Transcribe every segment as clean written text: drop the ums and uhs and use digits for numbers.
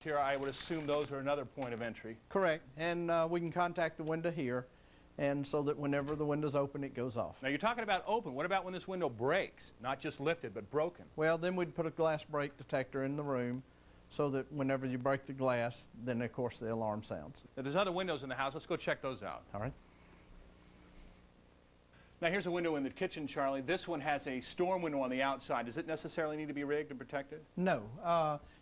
here, I would assume those are another point of entry. Correct. And we can contact the window here, and so that whenever the window's open, it goes off. Now, you're talking about open. What about when this window breaks? Not just lifted, but broken. Well, then we'd put a glass break detector in the room so that whenever you break the glass, then, of course, the alarm sounds. Now, there's other windows in the house. Let's go check those out. All right. Now, here's a window in the kitchen, Charlie. This one has a storm window on the outside. Does it necessarily need to be rigged and protected? No.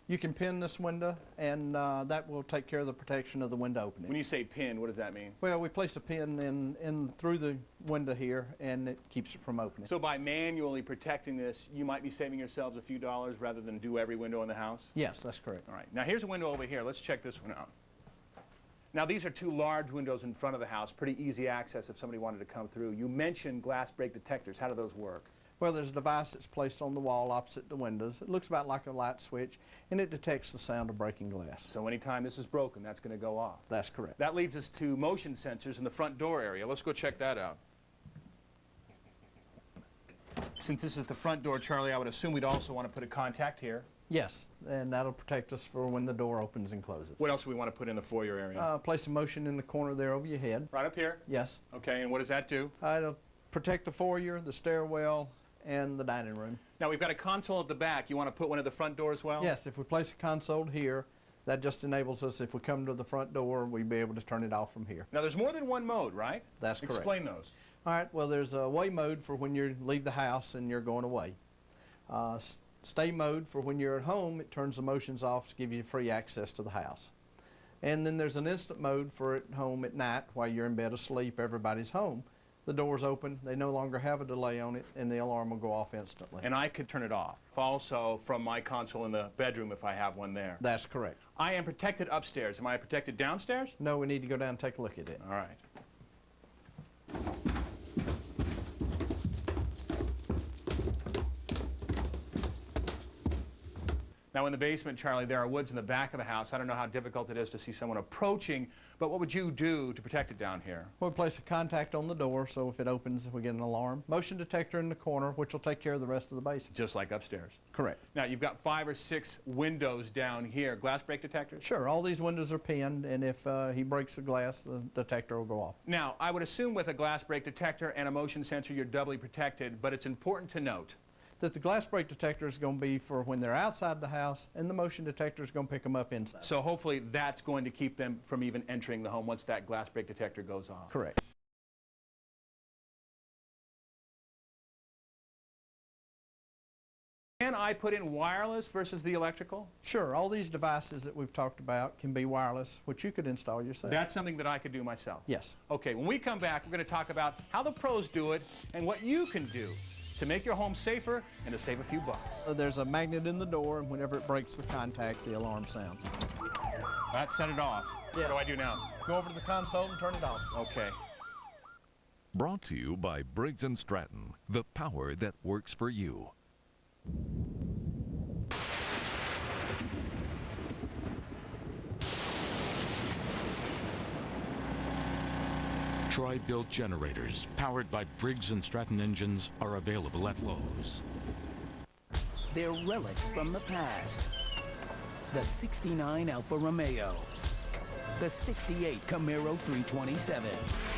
You can pin this window, and that will take care of the protection of the window opening. When you say pin, what does that mean? Well, we place a pin in through the window here, and it keeps it from opening. So by manually protecting this, you might be saving yourselves a few dollars rather than do every window in the house? Yes, that's correct. All right. Now, here's a window over here. Let's check this one out. Now, these are two large windows in front of the house, pretty easy access if somebody wanted to come through. You mentioned glass break detectors. How do those work? Well, there's a device that's placed on the wall opposite the windows. It looks about like a light switch, and it detects the sound of breaking glass. So anytime this is broken, that's going to go off. That's correct. That leads us to motion sensors in the front door area. Let's go check that out. Since this is the front door, Charlie, I would assume we'd also want to put a contact here. Yes, and that'll protect us for when the door opens and closes. What else do we want to put in the foyer area? Place a motion in the corner there over your head. Right up here? Yes. Okay, and what does that do? It'll protect the foyer, the stairwell, and the dining room. Now, we've got a console at the back. You want to put one at the front door as well? Yes, if we place a console here, that just enables us, if we come to the front door, we'd be able to turn it off from here. Now, there's more than one mode, right? That's correct. Explain those. All right, well, there's a away mode for when you leave the house and you're going away. Stay mode for when you're at home. It turns the motions off to give you free access to the house. And then there's an instant mode for at home at night while you're in bed asleep, everybody's home. The door's open, they no longer have a delay on it, and the alarm will go off instantly. And I could turn it off also from my console in the bedroom if I have one there. That's correct. I am protected upstairs. Am I protected downstairs? No, we need to go down and take a look at it. All right. Now, in the basement, Charlie, there are woods in the back of the house. I don't know how difficult it is to see someone approaching, but what would you do to protect it down here? We'll place a contact on the door, so if it opens, we get an alarm. Motion detector in the corner, which will take care of the rest of the basement. Just like upstairs. Correct. Now, you've got 5 or 6 windows down here. Glass break detectors? Sure. All these windows are pinned, and if he breaks the glass, the detector will go off. Now, I would assume with a glass break detector and a motion sensor, you're doubly protected, but it's important to note that the glass break detector is going to be for when they're outside the house, and the motion detector is going to pick them up inside. So hopefully that's going to keep them from even entering the home once that glass break detector goes off. Correct. Can I put in wireless versus the electrical? Sure. All these devices that we've talked about can be wireless, which you could install yourself. That's something that I could do myself? Yes. Okay, when we come back, we're going to talk about how the pros do it and what you can do to make your home safer and to save a few bucks. There's a magnet in the door, and whenever it breaks the contact, the alarm sounds. That set it off. Yes. What do I do now? Go over to the console and turn it off. Okay. Brought to you by Briggs & Stratton, the power that works for you. Troy-built generators powered by Briggs & Stratton engines are available at Lowe's. They're relics from the past. The '69 Alfa Romeo. The '68 Camaro 327.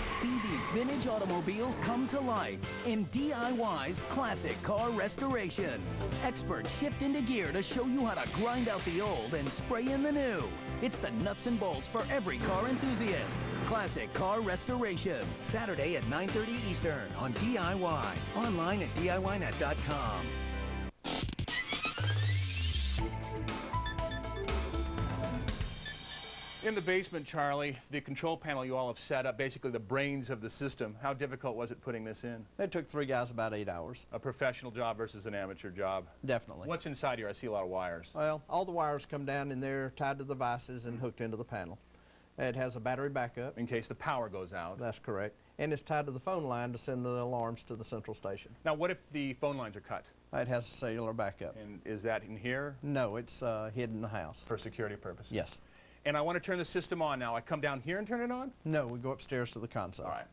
See these vintage automobiles come to life in DIY's classic car restoration. Experts shift into gear to show you how to grind out the old and spray in the new. It's the nuts and bolts for every car enthusiast. Classic Car Restoration, Saturday at 9:30 Eastern on DIY. Online at DIYnet.com. In the basement, Charlie, the control panel you all have set up, basically the brains of the system. How difficult was it putting this in? It took 3 guys about 8 hours. A professional job versus an amateur job? Definitely. What's inside here? I see a lot of wires. Well, all the wires come down and they're tied to the devices and hooked into the panel. It has a battery backup. In case the power goes out. That's correct. And it's tied to the phone line to send the alarms to the central station. Now, what if the phone lines are cut? It has a cellular backup. And is that in here? No, it's hid in the house. For security purposes? Yes. And I want to turn the system on now. I come down here and turn it on? No, we go upstairs to the console. All right.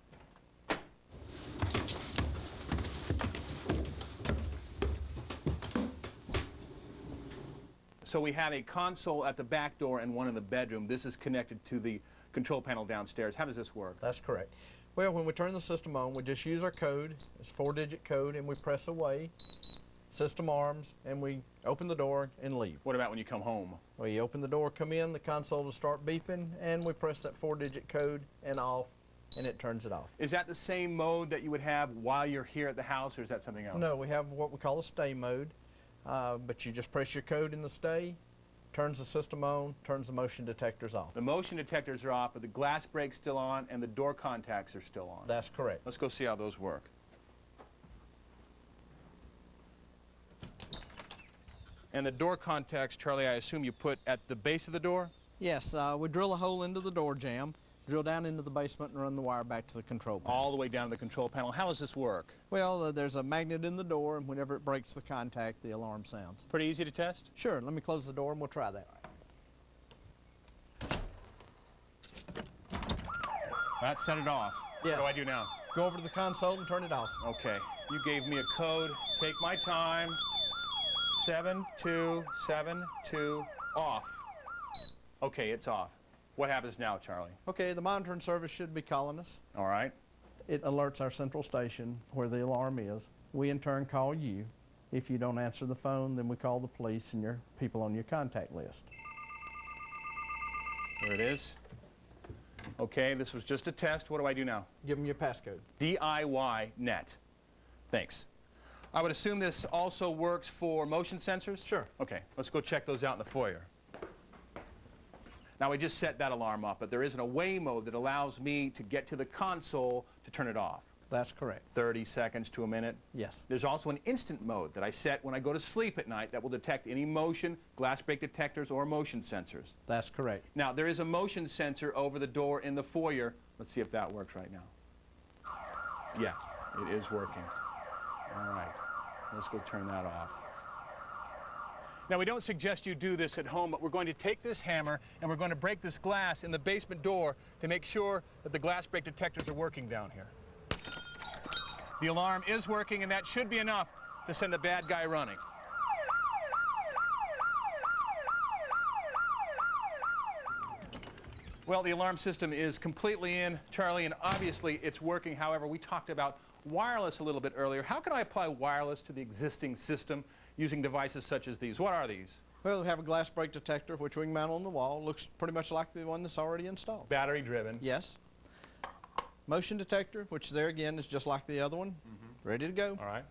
So we have a console at the back door and one in the bedroom. This is connected to the control panel downstairs. How does this work? That's correct. Well, when we turn the system on, we just use our code. It's a 4-digit code, and we press away. System arms, and we open the door and leave. What about when you come home? We open the door, come in, the console will start beeping, and we press that 4-digit code and off, and it turns it off. Is that the same mode that you would have while you're here at the house, or is that something else? No, we have what we call a stay mode, but you just press your code in the stay, turns the system on, turns the motion detectors off. The motion detectors are off, but the glass break's still on, and the door contacts are still on. That's correct. Let's go see how those work. And the door contacts, Charlie, I assume you put at the base of the door? Yes, we drill a hole into the door jamb, drill down into the basement, and run the wire back to the control panel. All the way down to the control panel. How does this work? Well, there's a magnet in the door, and whenever it breaks the contact, the alarm sounds. Pretty easy to test? Sure, let me close the door and we'll try that. That set it off. Yes. What do I do now? Go over to the console and turn it off. Okay. You gave me a code. Take my time. 7272 off. Okay, it's off. What happens now, Charlie? Okay, the monitoring service should be calling us. All right. It alerts our central station where the alarm is. We in turn call you. If you don't answer the phone, then we call the police and your people on your contact list. There it is. Okay, this was just a test. What do I do now? Give them your passcode. DIY net. Thanks. I would assume this also works for motion sensors? Sure. Okay, let's go check those out in the foyer. Now, we just set that alarm up, but there is an away mode that allows me to get to the console to turn it off. That's correct. 30 seconds to a minute. Yes. There's also an instant mode that I set when I go to sleep at night that will detect any motion, glass break detectors, or motion sensors. That's correct. Now, there is a motion sensor over the door in the foyer. Let's see if that works right now. Yeah, it is working. All right, let's go turn that off. Now, we don't suggest you do this at home, but we're going to take this hammer and we're going to break this glass in the basement door to make sure that the glass break detectors are working down here. The alarm is working, and that should be enough to send the bad guy running. Well, the alarm system is completely in, Charlie, and obviously it's working. However, we talked about wireless a little bit earlier. How can I apply wireless to the existing system using devices such as these? What are these? Well, we have a glass break detector, which we can mount on the wall. Looks pretty much like the one that's already installed. Battery driven. Yes. Motion detector, which there again is just like the other one. Ready to go. All right.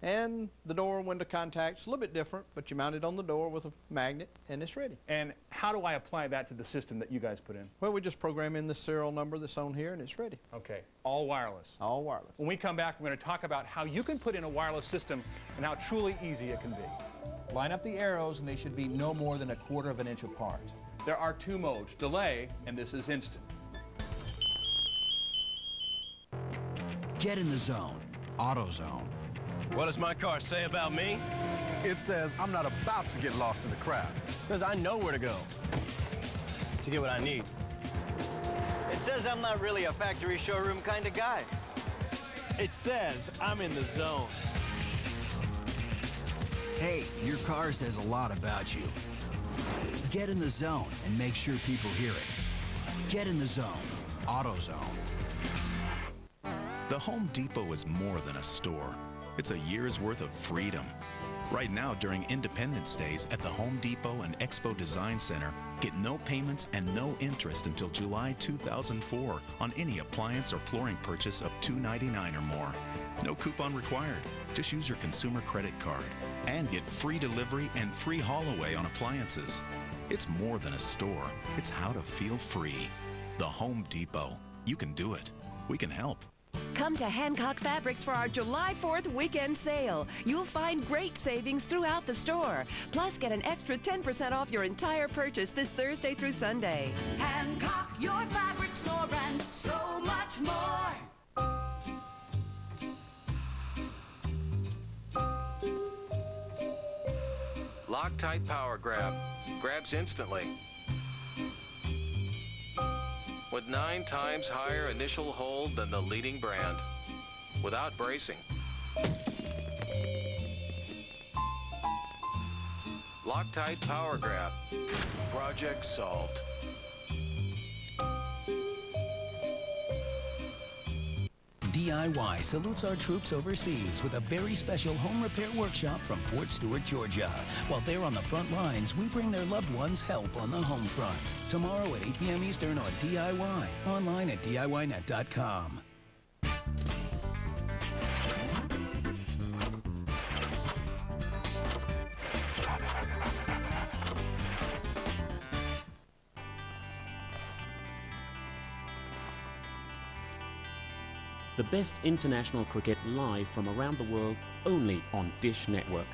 And the door and window contacts, a little bit different, but you mount it on the door with a magnet, and it's ready. And how do I apply that to the system that you guys put in? Well, we just program in the serial number that's on here, and it's ready. Okay, all wireless. All wireless. When we come back, we're going to talk about how you can put in a wireless system and how truly easy it can be. Line up the arrows, and they should be no more than 1/4 of an inch apart. There are 2 modes, delay, and this is instant. Get in the zone. AutoZone. What does my car say about me? It says I'm not about to get lost in the crowd. It says I know where to go to get what I need. It says I'm not really a factory showroom kind of guy. It says I'm in the zone. Hey, your car says a lot about you. Get in the zone and make sure people hear it. Get in the zone. AutoZone. The Home Depot is more than a store. It's a year's worth of freedom. Right now, during Independence Days at the Home Depot and Expo Design Center, get no payments and no interest until July 2004 on any appliance or flooring purchase of $299 or more. No coupon required. Just use your consumer credit card and get free delivery and free haul away on appliances. It's more than a store. It's how to feel free. The Home Depot. You can do it. We can help. Come to Hancock Fabrics for our July 4th weekend sale. You'll find great savings throughout the store. Plus, get an extra 10% off your entire purchase this Thursday through Sunday. Hancock, your fabric store, and so much more. Loctite Power Grab. Grabs instantly. With 9 times higher initial hold than the leading brand, without bracing. Loctite Power Grab. Project solved. DIY salutes our troops overseas with a very special home repair workshop from Fort Stewart, Georgia. While they're on the front lines, we bring their loved ones help on the home front. Tomorrow at 8 p.m. Eastern on DIY. Online at DIYnet.com. The best international cricket live from around the world, only on Dish Network.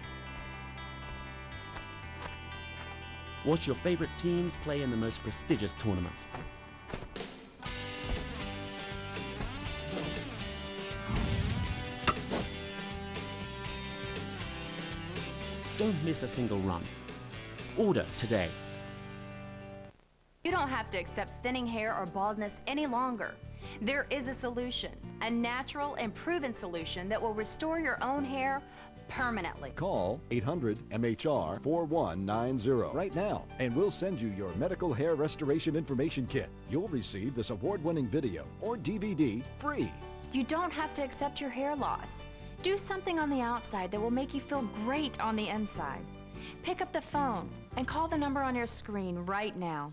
Watch your favorite teams play in the most prestigious tournaments. Don't miss a single run. Order today. You don't have to accept thinning hair or baldness any longer. There is a solution, a natural and proven solution that will restore your own hair permanently. Call 800-MHR-4190 right now, and we'll send you your medical hair restoration information kit. You'll receive this award-winning video or DVD free. You don't have to accept your hair loss. Do something on the outside that will make you feel great on the inside. Pick up the phone and call the number on your screen right now.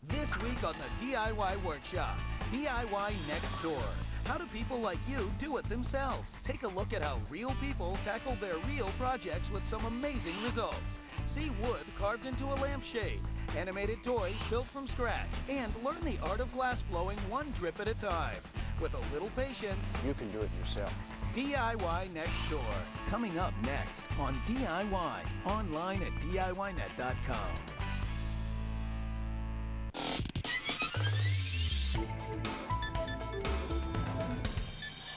This week on the DIY Workshop, DIY Next Door. How do people like you do it themselves? Take a look at how real people tackle their real projects with some amazing results. See wood carved into a lampshade, animated toys built from scratch, and learn the art of glass blowing one drip at a time. With a little patience, you can do it yourself. DIY Next Door. Coming up next on DIY. Online at DIYnet.com.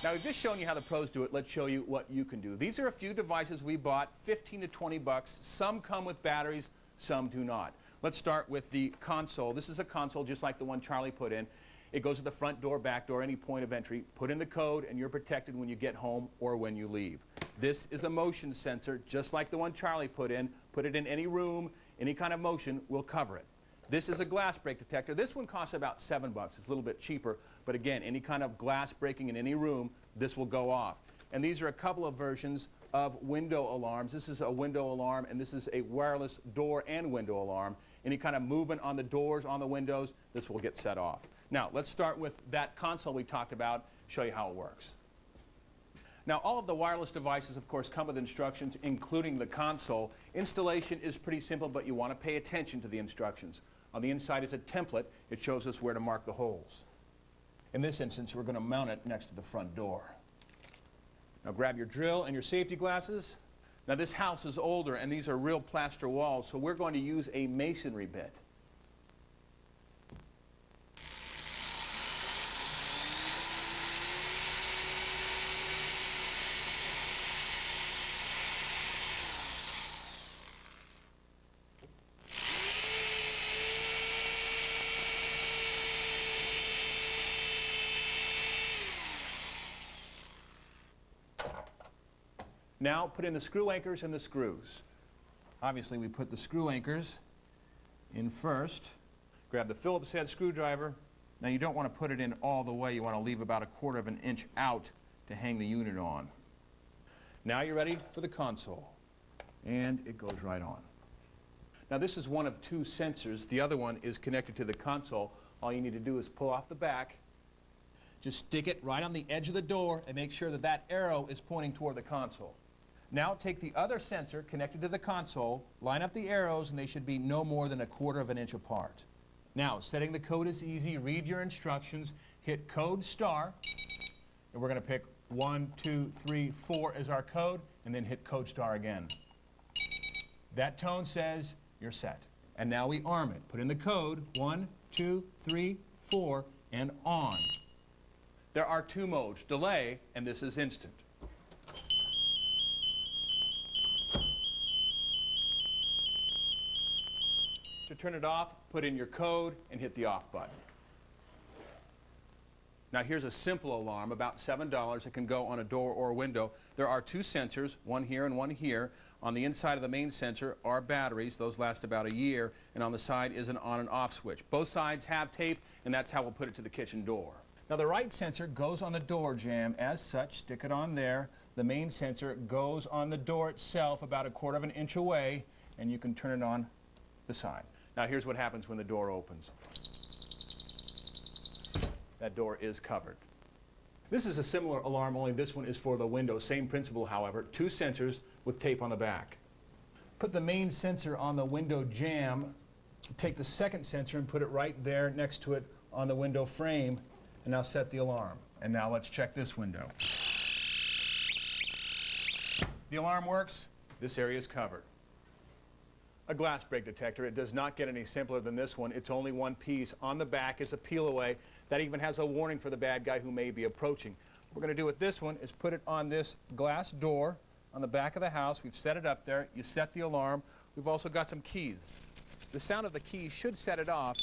Now, we've just shown you how the pros do it. Let's show you what you can do. These are a few devices we bought, 15 to 20 bucks. Some come with batteries, some do not. Let's start with the console. This is a console just like the one Charlie put in. It goes to the front door, back door, any point of entry. Put in the code, and you're protected when you get home or when you leave. This is a motion sensor, just like the one Charlie put in. Put it in any room, any kind of motion, we'll cover it. This is a glass break detector. This one costs about $7 bucks. It's a little bit cheaper, but again, any kind of glass breaking in any room, this will go off. And these are a couple of versions of window alarms. This is a window alarm, and this is a wireless door and window alarm. Any kind of movement on the doors, on the windows, this will get set off. Now, let's start with that console we talked about, show you how it works. Now, all of the wireless devices, of course, come with instructions, including the console. Installation is pretty simple, but you want to pay attention to the instructions. On the inside is a template. It shows us where to mark the holes. In this instance, we're going to mount it next to the front door. Now, grab your drill and your safety glasses. Now, this house is older, and these are real plaster walls, so we're going to use a masonry bit. Now put in the screw anchors and the screws. Obviously we put the screw anchors in first. Grab the Phillips head screwdriver. Now you don't want to put it in all the way. You want to leave about 1/4 of an inch out to hang the unit on. Now you're ready for the console. And it goes right on. Now this is one of 2 sensors. The other one is connected to the console. All you need to do is pull off the back. Just stick it right on the edge of the door and make sure that that arrow is pointing toward the console. Now take the other sensor connected to the console, line up the arrows, and they should be no more than 1/4 of an inch apart. Now, setting the code is easy. Read your instructions, hit code star, and we're going to pick 1, 2, 3, 4 as our code, and then hit code star again. That tone says you're set. And now we arm it. Put in the code, 1, 2, 3, 4, and on. There are 2 modes, delay, and this is instant. To turn it off, put in your code and hit the off button. Now here's a simple alarm, about $7. It can go on a door or a window. There are two sensors, one here and one here. On the inside of the main sensor are batteries. Those last about a year. And on the side is an on and off switch. Both sides have tape, and that's how we'll put it to the kitchen door. Now the right sensor goes on the door jamb as such. Stick it on there. The main sensor goes on the door itself about 1/4 of an inch away, and you can turn it on the side. Now here's what happens when the door opens. That door is covered. This is a similar alarm, only this one is for the window. Same principle, however. Two sensors with tape on the back. Put the main sensor on the window jamb. Take the second sensor and put it right there next to it on the window frame, and now set the alarm. And now let's check this window. The alarm works. This area is covered. A glass break detector. It does not get any simpler than this one. It's only one piece. On the back is a peel away that even has a warning for the bad guy who may be approaching. What we're going to do with this one is put it on this glass door on the back of the house. We've set it up there. You set the alarm. We've also got some keys. The sound of the keys should set it off,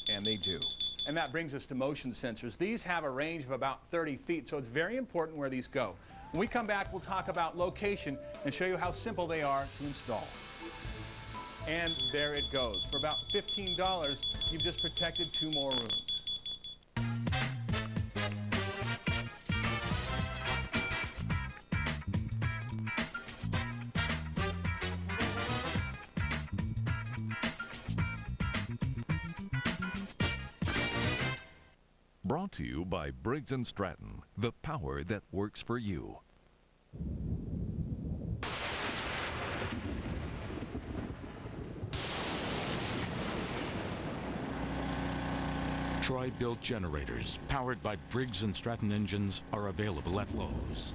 and they do. And that brings us to motion sensors. These have a range of about 30 feet, so it's very important where these go. When we come back, we'll talk about location and show you how simple they are to install. And there it goes. For about $15, you've just protected 2 more rooms. Brought to you by Briggs & Stratton, the power that works for you. Troy-built generators powered by Briggs & Stratton engines are available at Lowe's.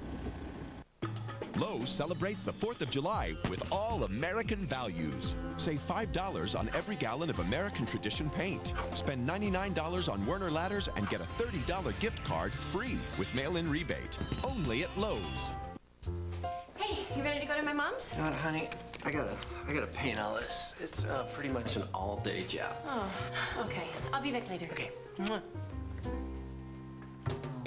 Lowe's celebrates the 4th of July with all American values. Save $5 on every gallon of American Tradition paint. Spend $99 on Werner ladders and get a $30 gift card free with mail-in rebate. Only at Lowe's. Hey, you ready to go to my mom's? Honey, I gotta paint all this. It's pretty much an all-day job. Oh, okay. I'll be back later. Okay.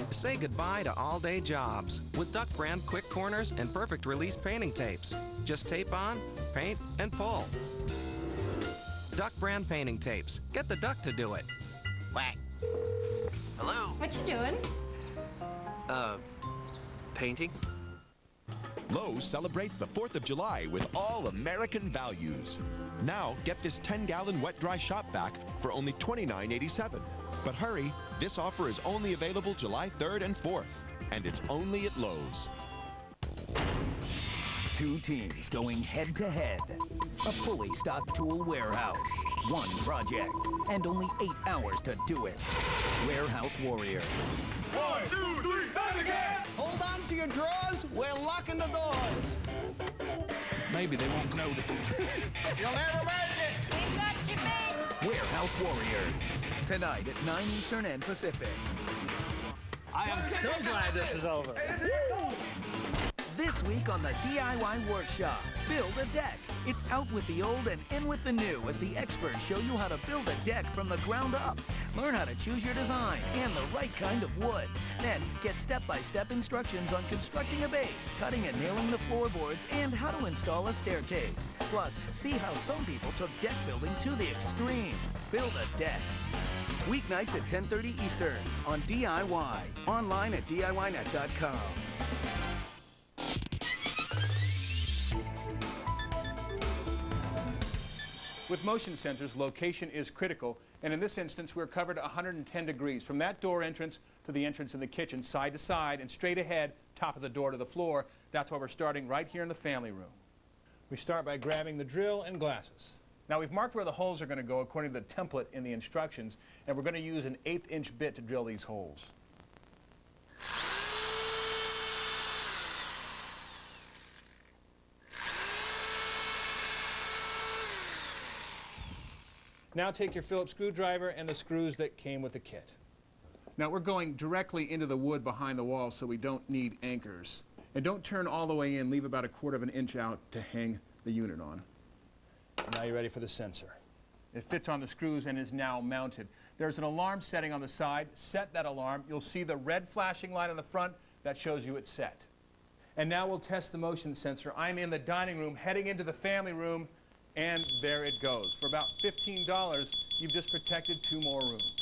Say goodbye to all-day jobs with Duck Brand quick corners and perfect release painting tapes. Just tape on, paint, and pull. Duck Brand painting tapes. Get the duck to do it. Whack. Hello? What you doing? Painting? Lowe's celebrates the 4th of July with all American values. Now, get this 10-gallon wet-dry shop vac for only $29.87. But hurry, this offer is only available July 3rd and 4th, and it's only at Lowe's. 2 teams going head-to-head. A fully stocked tool warehouse. 1 project, and only 8 hours to do it. Warehouse Warriors. 1, 2, 3, back again! Hold on to your drawers. We're locking the doors. Maybe they won't notice it. You'll never make it. We've got you beat. Warehouse Warriors. Tonight at 9 Eastern and Pacific. I am so glad this is over. This week on the DIY Workshop, build a deck. It's out with the old and in with the new as the experts show you how to build a deck from the ground up. Learn how to choose your design and the right kind of wood. Then get step-by-step instructions on constructing a base, cutting and nailing the floorboards, and how to install a staircase. Plus, see how some people took deck building to the extreme. Build a deck. Weeknights at 10:30 Eastern on DIY. Online at DIYnet.com. With motion sensors, location is critical, and in this instance, we're covered 110 degrees. From that door entrance to the entrance in the kitchen, side to side, and straight ahead, top of the door to the floor. That's why we're starting right here in the family room. We start by grabbing the drill and glasses. Now, we've marked where the holes are going to go according to the template in the instructions, and we're going to use an 1/8 inch bit to drill these holes. Now take your Phillips screwdriver and the screws that came with the kit. Now we're going directly into the wood behind the wall, so we don't need anchors. And don't turn all the way in, leave about 1/4 of an inch out to hang the unit on. Now you're ready for the sensor. It fits on the screws and is now mounted. There's an alarm setting on the side. Set that alarm. You'll see the red flashing light on the front. That shows you it's set. And now we'll test the motion sensor. I'm in the dining room, heading into the family room, and there it goes. For about $15, you've just protected 2 more rooms.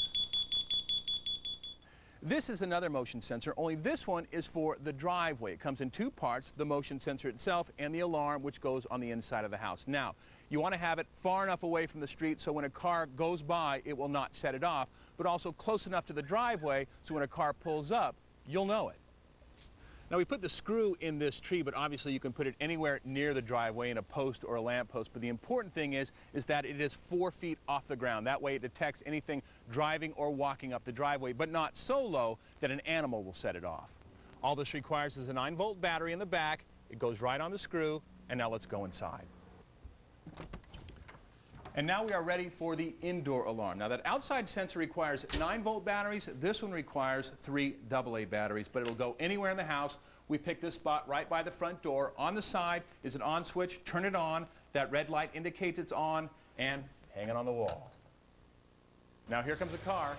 This is another motion sensor, only this one is for the driveway. It comes in 2 parts, the motion sensor itself and the alarm, which goes on the inside of the house. Now, you want to have it far enough away from the street so when a car goes by, it will not set it off, but also close enough to the driveway so when a car pulls up, you'll know it. Now, we put the screw in this tree, but obviously you can put it anywhere near the driveway in a post or a lamp post. But the important thing is that it is 4 feet off the ground. That way it detects anything driving or walking up the driveway, but not so low that an animal will set it off. All this requires is a 9-volt battery in the back. It goes right on the screw, and now let's go inside. And now we are ready for the indoor alarm. Now, that outside sensor requires 9-volt batteries. This one requires 3 AA batteries, but it'll go anywhere in the house. We picked this spot right by the front door. On the side is an on switch. Turn it on. That red light indicates it's on, and hang it on the wall. Now here comes a car.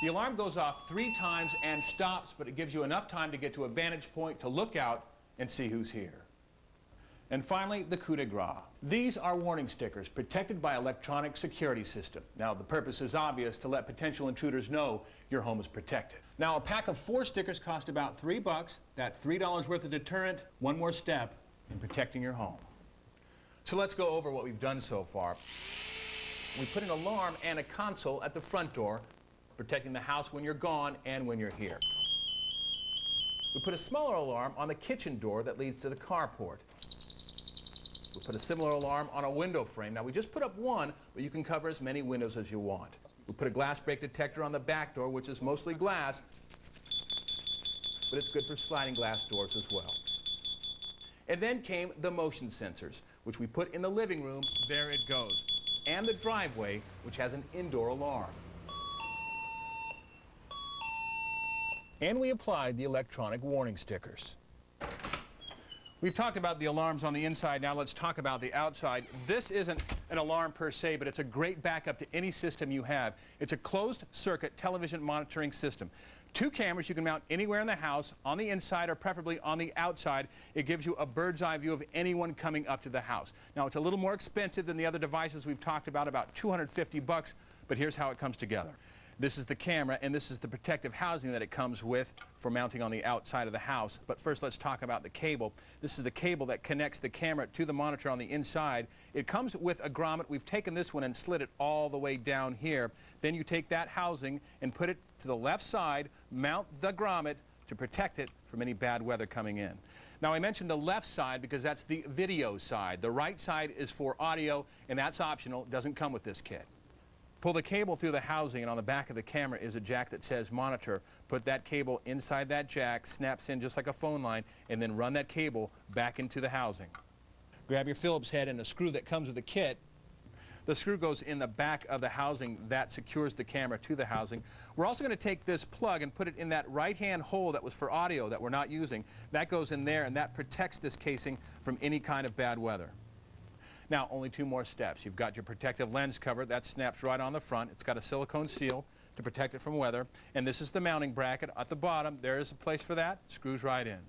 The alarm goes off 3 times and stops, but it gives you enough time to get to a vantage point to look out and see who's here. And finally, the coup de grace. These are warning stickers protected by electronic security system. Now, the purpose is obvious, to let potential intruders know your home is protected. Now, a pack of 4 stickers cost about $3. That's $3 worth of deterrent. One more step in protecting your home. So let's go over what we've done so far. We put an alarm and a console at the front door, protecting the house when you're gone and when you're here. We put a smaller alarm on the kitchen door that leads to the carport. We put a similar alarm on a window frame. Now, we just put up 1, but you can cover as many windows as you want. We put a glass break detector on the back door, which is mostly glass, but it's good for sliding glass doors as well. And then came the motion sensors, which we put in the living room. There it goes. And the driveway, which has an indoor alarm. And we applied the electronic warning stickers. We've talked about the alarms on the inside. Now let's talk about the outside. This isn't an alarm per se, but it's a great backup to any system you have. It's a closed-circuit television monitoring system. 2 cameras you can mount anywhere in the house, on the inside or preferably on the outside. It gives you a bird's eye view of anyone coming up to the house. Now, it's a little more expensive than the other devices we've talked about $250, but here's how it comes together. This is the camera, and this is the protective housing that it comes with for mounting on the outside of the house. But first, let's talk about the cable. This is the cable that connects the camera to the monitor on the inside. It comes with a grommet. We've taken this one and slid it all the way down here. Then you take that housing and put it to the left side, mount the grommet to protect it from any bad weather coming in. Now, I mentioned the left side because that's the video side. The right side is for audio, and that's optional. It doesn't come with this kit. Pull the cable through the housing, and on the back of the camera is a jack that says monitor. Put that cable inside that jack, snaps in just like a phone line, and then run that cable back into the housing. Grab your Phillips head and a screw that comes with the kit. The screw goes in the back of the housing. That secures the camera to the housing. We're also going to take this plug and put it in that right-hand hole that was for audio that we're not using. That goes in there, and that protects this casing from any kind of bad weather. Now, only 2 more steps. You've got your protective lens cover. That snaps right on the front. It's got a silicone seal to protect it from weather. And this is the mounting bracket. At the bottom, there is a place for that. Screws right in.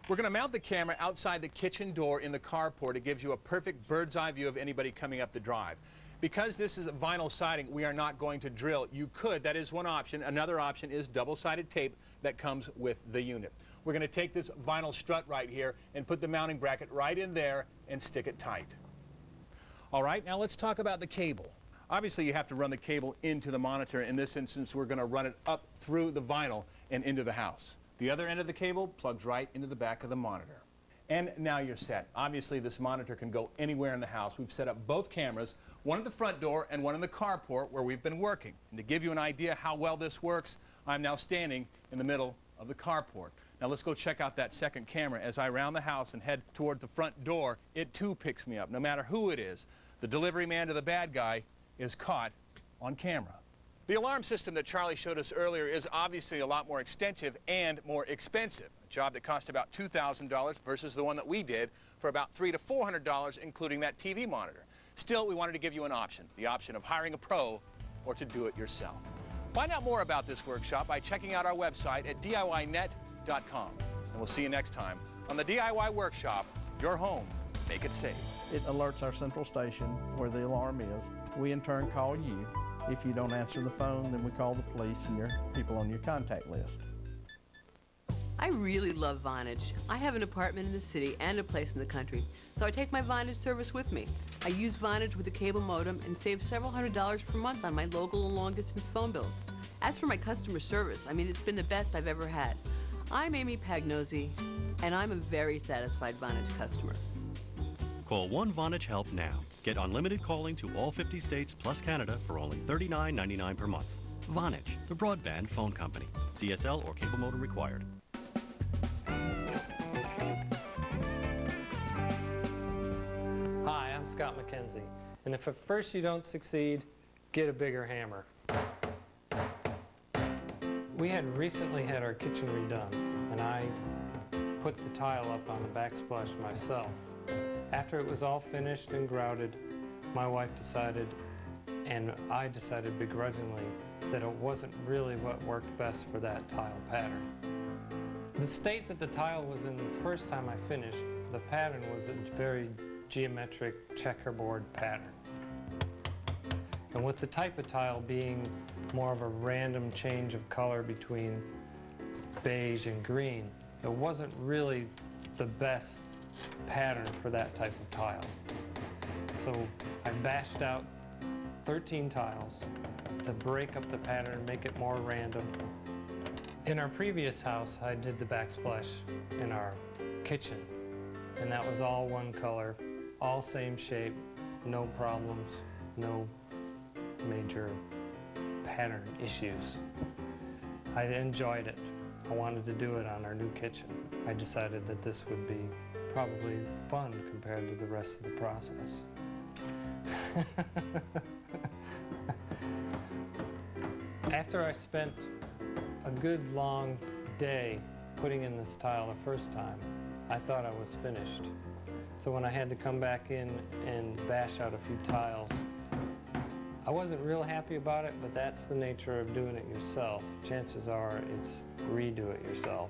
We're going to mount the camera outside the kitchen door in the carport. It gives you a perfect bird's eye view of anybody coming up the drive. Because this is vinyl siding, we are not going to drill. You could. That is one option. Another option is double-sided tape that comes with the unit. We're going to take this vinyl strut right here and put the mounting bracket right in there and stick it tight. All right, now let's talk about the cable. Obviously, you have to run the cable into the monitor. In this instance, we're going to run it up through the vinyl and into the house. The other end of the cable plugs right into the back of the monitor. And now you're set. Obviously, this monitor can go anywhere in the house. We've set up both cameras, one at the front door and one in the carport where we've been working. And to give you an idea how well this works, I'm now standing in the middle of the carport. Now let's go check out that second camera. As I round the house and head toward the front door, it too picks me up. No matter who it is, the delivery man to the bad guy is caught on camera. The alarm system that Charlie showed us earlier is obviously a lot more extensive and more expensive. A job that cost about $2,000 versus the one that we did for about $300 to $400, including that TV monitor. Still, we wanted to give you an option, the option of hiring a pro or to do it yourself. Find out more about this workshop by checking out our website at DIYnet.com. And we'll see you next time on the DIY Workshop, your home, make it safe. It alerts our central station where the alarm is. We in turn call you. If you don't answer the phone, then we call the police and your people on your contact list. I really love Vonage. I have an apartment in the city and a place in the country, so I take my Vonage service with me. I use Vonage with a cable modem and save several $100s per month on my local and long-distance phone bills. As for my customer service, I mean, it's been the best I've ever had. I'm Amy Pagnozzi, and I'm a very satisfied Vonage customer. Call 1 Vonage Help now. Get unlimited calling to all 50 states plus Canada for only $39.99 per month. Vonage, the broadband phone company. DSL or cable modem required. Hi, I'm Scott McKenzie, and if at first you don't succeed, get a bigger hammer. We had recently had our kitchen redone, and I put the tile up on the backsplash myself. After it was all finished and grouted, my wife decided, and I decided begrudgingly, that it wasn't really what worked best for that tile pattern. The state that the tile was in the first time I finished, the pattern was a very geometric checkerboard pattern. And with the type of tile being more of a random change of color between beige and green, it wasn't really the best pattern for that type of tile. So I bashed out 13 tiles to break up the pattern and make it more random. In our previous house, I did the backsplash in our kitchen, and that was all one color, all same shape, no problems, no major pattern issues. I enjoyed it. I wanted to do it on our new kitchen. I decided that this would be probably fun compared to the rest of the process. After I spent a good long day putting in this tile the first time, I thought I was finished. So when I had to come back in and bash out a few tiles, I wasn't real happy about it, but that's the nature of doing it yourself. Chances are it's redo it yourself.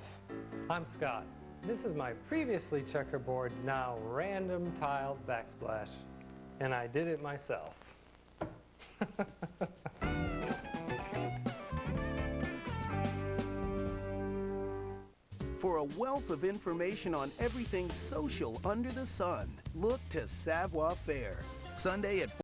I'm Scott. This is my previously checkerboard, now random tiled backsplash, and I did it myself. For a wealth of information on everything social under the sun, look to Savoir Faire. Sunday at